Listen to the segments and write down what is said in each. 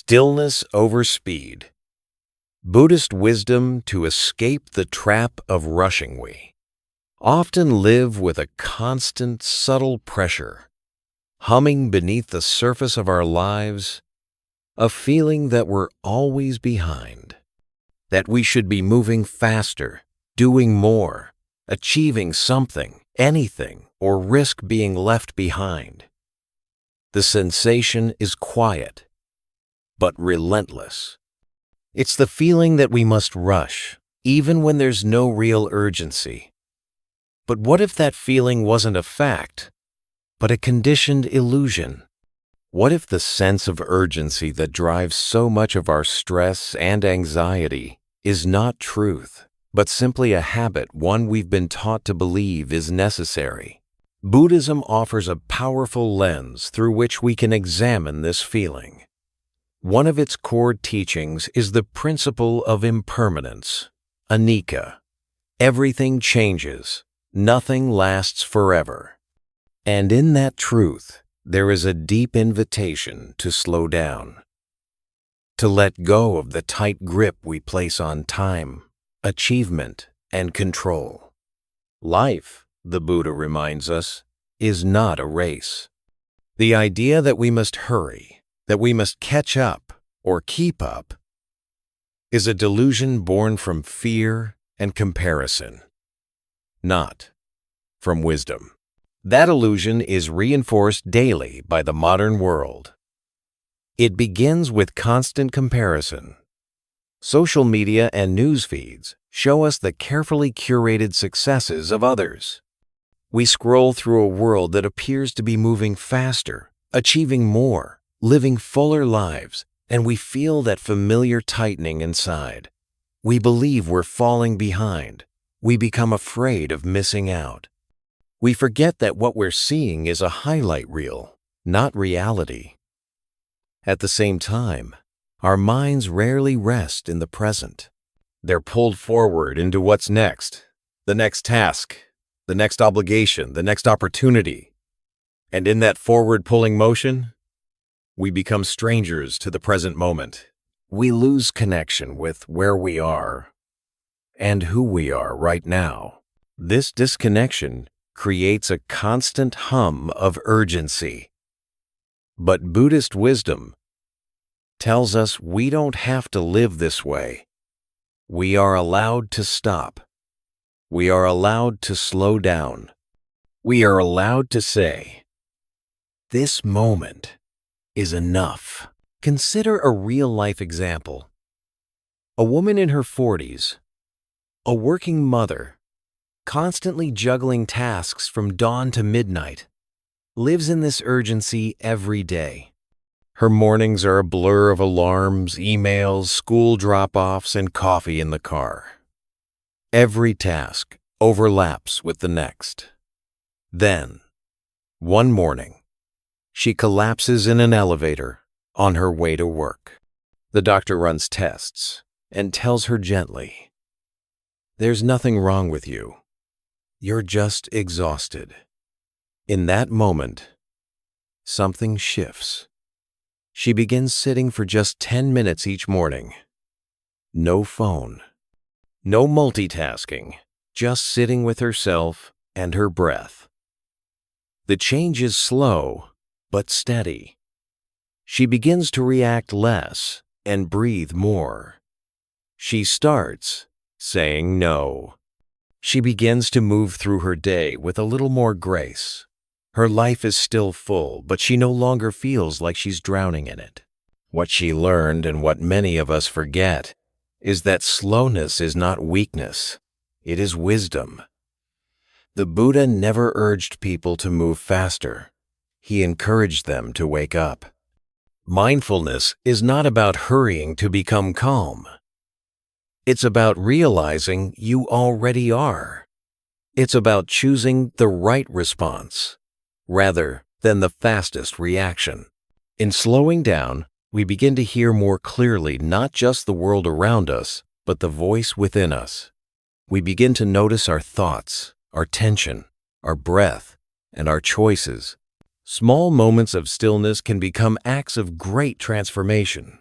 Stillness over speed. Buddhist wisdom to escape the trap of rushing. We often live with a constant, subtle pressure, humming beneath the surface of our lives, a feeling that we're always behind, that we should be moving faster, doing more, achieving something, anything, or risk being left behind. The sensation is quiet, but relentless. It's the feeling that we must rush, even when there's no real urgency. But what if that feeling wasn't a fact, but a conditioned illusion? What if the sense of urgency that drives so much of our stress and anxiety is not truth, but simply a habit, one we've been taught to believe is necessary? Buddhism offers a powerful lens through which we can examine this feeling. One of its core teachings is the principle of impermanence, anicca. Everything changes, nothing lasts forever. And in that truth, there is a deep invitation to slow down, to let go of the tight grip we place on time, achievement, and control. Life, the Buddha reminds us, is not a race. The idea that we must hurry, that we must catch up or keep up, is a delusion born from fear and comparison, not from wisdom. That illusion is reinforced daily by the modern world. It begins with constant comparison. Social media and news feeds show us the carefully curated successes of others. We scroll through a world that appears to be moving faster, achieving more, living fuller lives, and we feel that familiar tightening inside. We believe we're falling behind. We become afraid of missing out. We forget that what we're seeing is a highlight reel, not reality. At the same time, our minds rarely rest in the present. They're pulled forward into what's next, the next task, the next obligation, the next opportunity. And in that forward-pulling motion, we become strangers to the present moment. We lose connection with where we are and who we are right now. This disconnection creates a constant hum of urgency. But Buddhist wisdom tells us we don't have to live this way. We are allowed to stop. We are allowed to slow down. We are allowed to say, "This moment is enough." Consider a real-life example. A woman in her 40s, a working mother, constantly juggling tasks from dawn to midnight, lives in this urgency every day. Her mornings are a blur of alarms, emails, school drop-offs, and coffee in the car. Every task overlaps with the next. Then, one morning, she collapses in an elevator on her way to work. The doctor runs tests and tells her gently, "There's nothing wrong with you. You're just exhausted." In that moment, something shifts. She begins sitting for just 10 minutes each morning. No phone, no multitasking, just sitting with herself and her breath. The change is slow, but steady. She begins to react less and breathe more. She starts saying no. She begins to move through her day with a little more grace. Her life is still full, but she no longer feels like she's drowning in it. What she learned, and what many of us forget, is that slowness is not weakness. It is wisdom. The Buddha never urged people to move faster. He encouraged them to wake up. Mindfulness is not about hurrying to become calm. It's about realizing you already are. It's about choosing the right response, rather than the fastest reaction. In slowing down, we begin to hear more clearly not just the world around us, but the voice within us. We begin to notice our thoughts, our tension, our breath, and our choices. Small moments of stillness can become acts of great transformation.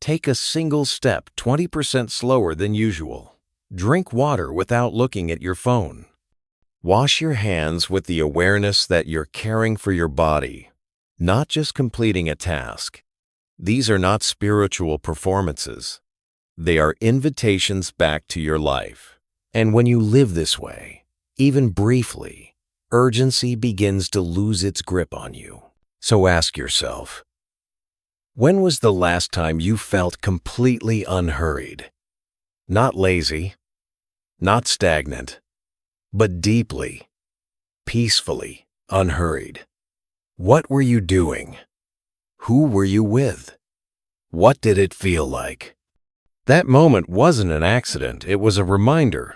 Take a single step 20% slower than usual. Drink water without looking at your phone. Wash your hands with the awareness that you're caring for your body, not just completing a task. These are not spiritual performances. They are invitations back to your life. And when you live this way, even briefly, urgency begins to lose its grip on you. So ask yourself, when was the last time you felt completely unhurried? Not lazy, not stagnant, but deeply, peacefully unhurried. What were you doing? Who were you with? What did it feel like? That moment wasn't an accident, it was a reminder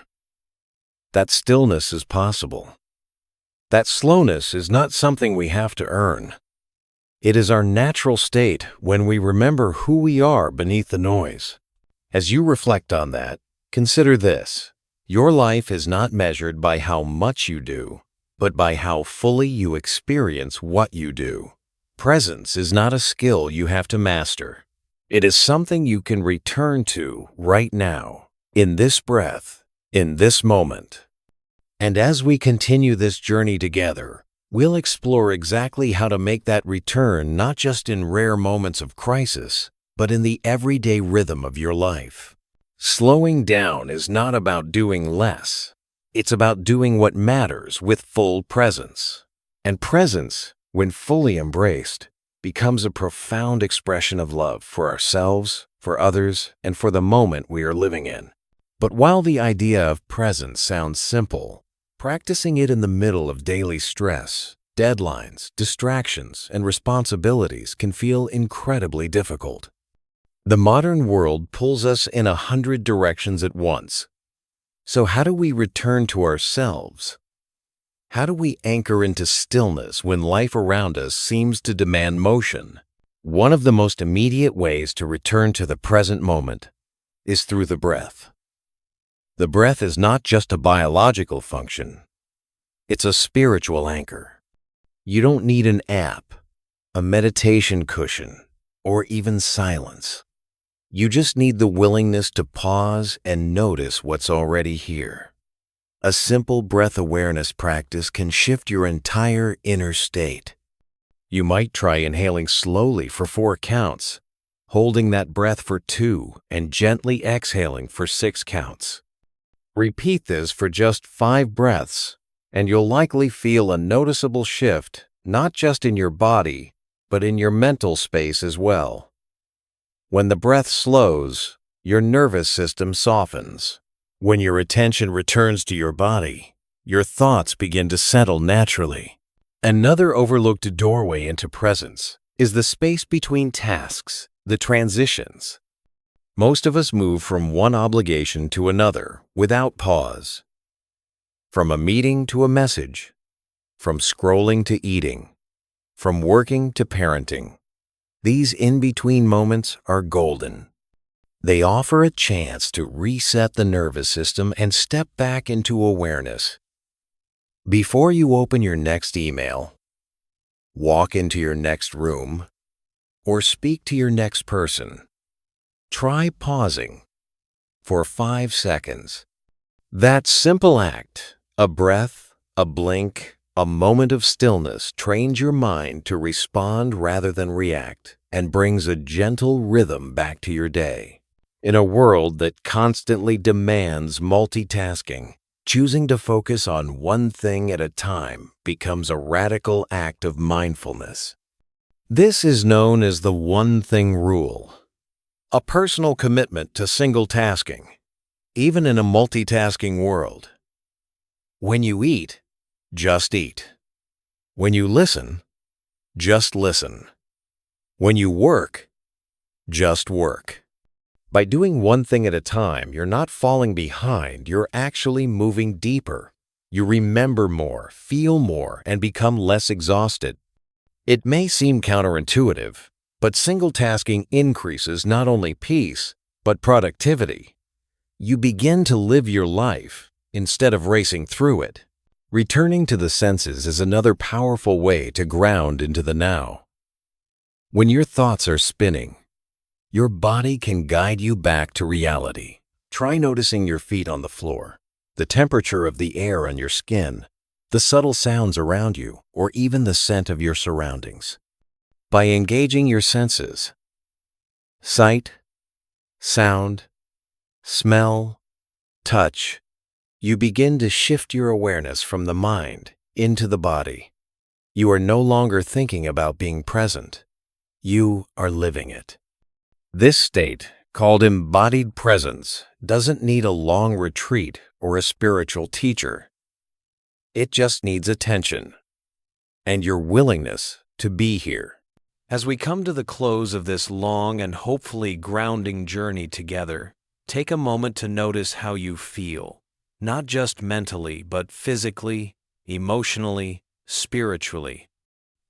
that stillness is possible. That slowness is not something we have to earn. It is our natural state when we remember who we are beneath the noise. As you reflect on that, consider this. Your life is not measured by how much you do, but by how fully you experience what you do. Presence is not a skill you have to master. It is something you can return to right now, in this breath, in this moment. And as we continue this journey together, we'll explore exactly how to make that return not just in rare moments of crisis, but in the everyday rhythm of your life. Slowing down is not about doing less. It's about doing what matters with full presence. And presence, when fully embraced, becomes a profound expression of love for ourselves, for others, and for the moment we are living in. But while the idea of presence sounds simple, practicing it in the middle of daily stress, deadlines, distractions, and responsibilities can feel incredibly difficult. The modern world pulls us in 100 directions at once. So how do we return to ourselves? How do we anchor into stillness when life around us seems to demand motion? One of the most immediate ways to return to the present moment is through the breath. The breath is not just a biological function. It's a spiritual anchor. You don't need an app, a meditation cushion, or even silence. You just need the willingness to pause and notice what's already here. A simple breath awareness practice can shift your entire inner state. You might try inhaling slowly for 4 counts, holding that breath for 2, and gently exhaling for 6 counts. Repeat this for just 5 breaths, and you'll likely feel a noticeable shift, not just in your body, but in your mental space as well. When the breath slows, your nervous system softens. When your attention returns to your body, your thoughts begin to settle naturally. Another overlooked doorway into presence is the space between tasks, the transitions. Most of us move from one obligation to another without pause. From a meeting to a message, from scrolling to eating, from working to parenting. These in-between moments are golden. They offer a chance to reset the nervous system and step back into awareness. Before you open your next email, walk into your next room, or speak to your next person, try pausing for 5 seconds. That simple act, a breath, a blink, a moment of stillness, trains your mind to respond rather than react and brings a gentle rhythm back to your day. In a world that constantly demands multitasking, choosing to focus on one thing at a time becomes a radical act of mindfulness. This is known as the one thing rule, a personal commitment to single tasking, even in a multitasking world. When you eat, just eat. When you listen, just listen. When you work, just work. By doing one thing at a time, you're not falling behind, you're actually moving deeper. You remember more, feel more, and become less exhausted. It may seem counterintuitive, but single tasking increases not only peace, but productivity. You begin to live your life instead of racing through it. Returning to the senses is another powerful way to ground into the now. When your thoughts are spinning, Your body can guide you back to reality. Try noticing your feet on the floor, the temperature of the air on your skin, the subtle sounds around you, or even the scent of your surroundings. By engaging your senses, sight, sound, smell, touch, you begin to shift your awareness from the mind into the body. You are no longer thinking about being present. You are living it. This state, called embodied presence, doesn't need a long retreat or a spiritual teacher. It just needs attention and your willingness to be here. As we come to the close of this long and hopefully grounding journey together, take a moment to notice how you feel, not just mentally, but physically, emotionally, spiritually.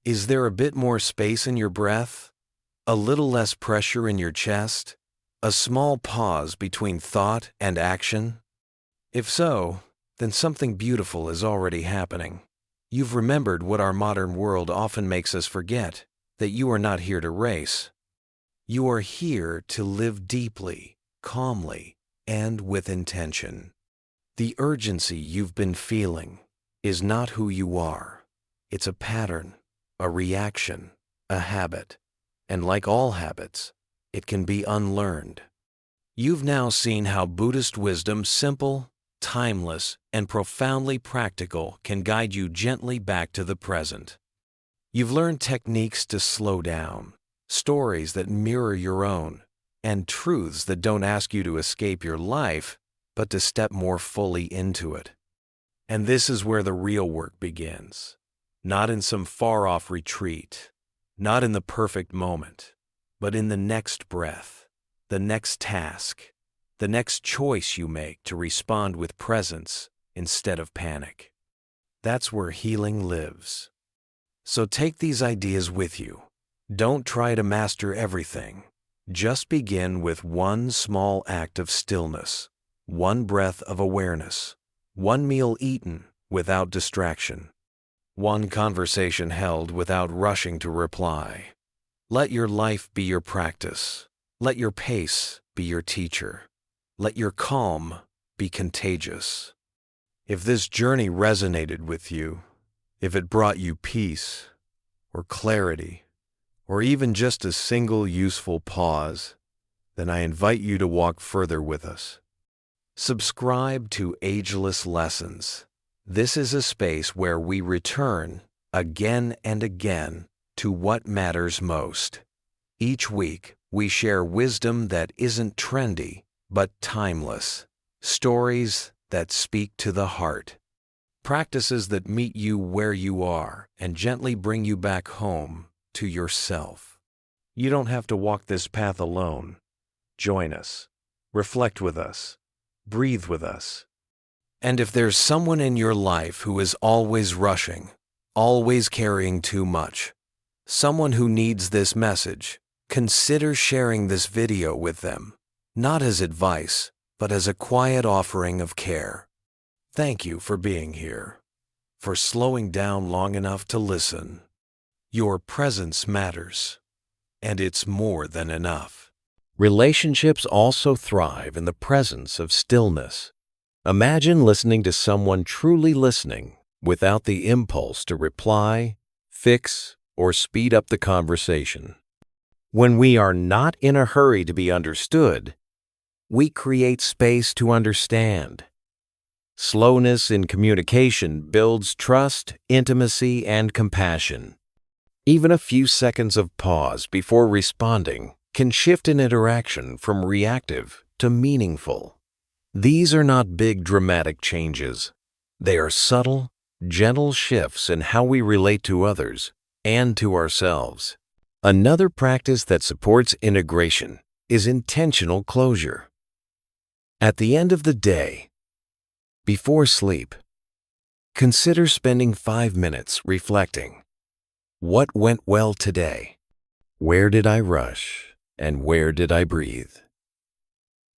Is there a bit more space in your breath? A little less pressure in your chest? A small pause between thought and action? If so, then something beautiful is already happening. You've remembered what our modern world often makes us forget, that you are not here to race. You are here to live deeply, calmly, and with intention. The urgency you've been feeling is not who you are. It's a pattern, a reaction, a habit. And like all habits, it can be unlearned. You've now seen how Buddhist wisdom, simple, timeless, and profoundly practical, can guide you gently back to the present. You've learned techniques to slow down, stories that mirror your own, and truths that don't ask you to escape your life, but to step more fully into it. And this is where the real work begins. Not in some far-off retreat, not in the perfect moment, but in the next breath, the next task, the next choice you make to respond with presence instead of panic. That's where healing lives. So take these ideas with you. Don't try to master everything. Just begin with one small act of stillness, one breath of awareness, one meal eaten without distraction, one conversation held without rushing to reply. Let your life be your practice. Let your pace be your teacher. Let your calm be contagious. If this journey resonated with you, if it brought you peace or clarity, or even just a single useful pause, then I invite you to walk further with us. Subscribe to Ageless Lessons. This is a space where we return again and again to what matters most. Each week, we share wisdom that isn't trendy, but timeless. Stories that speak to the heart. Practices that meet you where you are and gently bring you back home to yourself. You don't have to walk this path alone. Join us. Reflect with us. Breathe with us. And if there's someone in your life who is always rushing, always carrying too much, someone who needs this message, consider sharing this video with them, not as advice, but as a quiet offering of care. Thank you for being here, for slowing down long enough to listen. Your presence matters, and it's more than enough. Relationships also thrive in the presence of stillness. Imagine listening to someone truly listening without the impulse to reply, fix, or speed up the conversation. When we are not in a hurry to be understood, we create space to understand. Slowness in communication builds trust, intimacy, and compassion. Even a few seconds of pause before responding can shift an interaction from reactive to meaningful. These are not big dramatic changes. They are subtle, gentle shifts in how we relate to others and to ourselves. Another practice that supports integration is intentional closure. At the end of the day, before sleep, consider spending 5 minutes reflecting. What went well today? Where did I rush? And where did I breathe?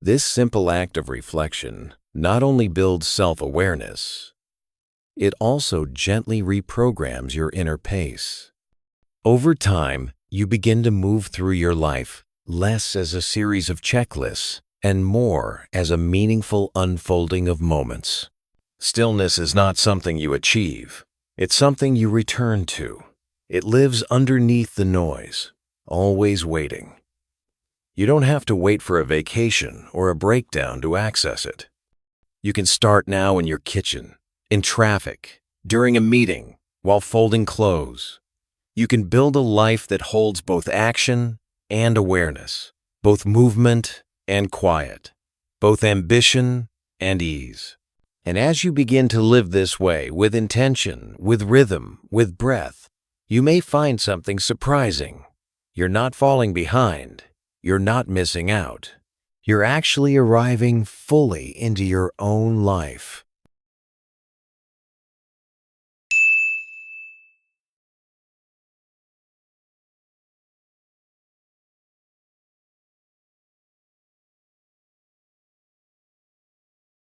This simple act of reflection not only builds self-awareness, it also gently reprograms your inner pace. Over time, you begin to move through your life less as a series of checklists, and more as a meaningful unfolding of moments. Stillness is not something you achieve. It's something you return to. It lives underneath the noise, always waiting. You don't have to wait for a vacation or a breakdown to access it. You can start now in your kitchen, in traffic, during a meeting, while folding clothes. You can build a life that holds both action and awareness, both movement and quiet, both ambition and ease. And as you begin to live this way, with intention, with rhythm, with breath, you may find something surprising. You're not falling behind. You're not missing out. You're actually arriving fully into your own life.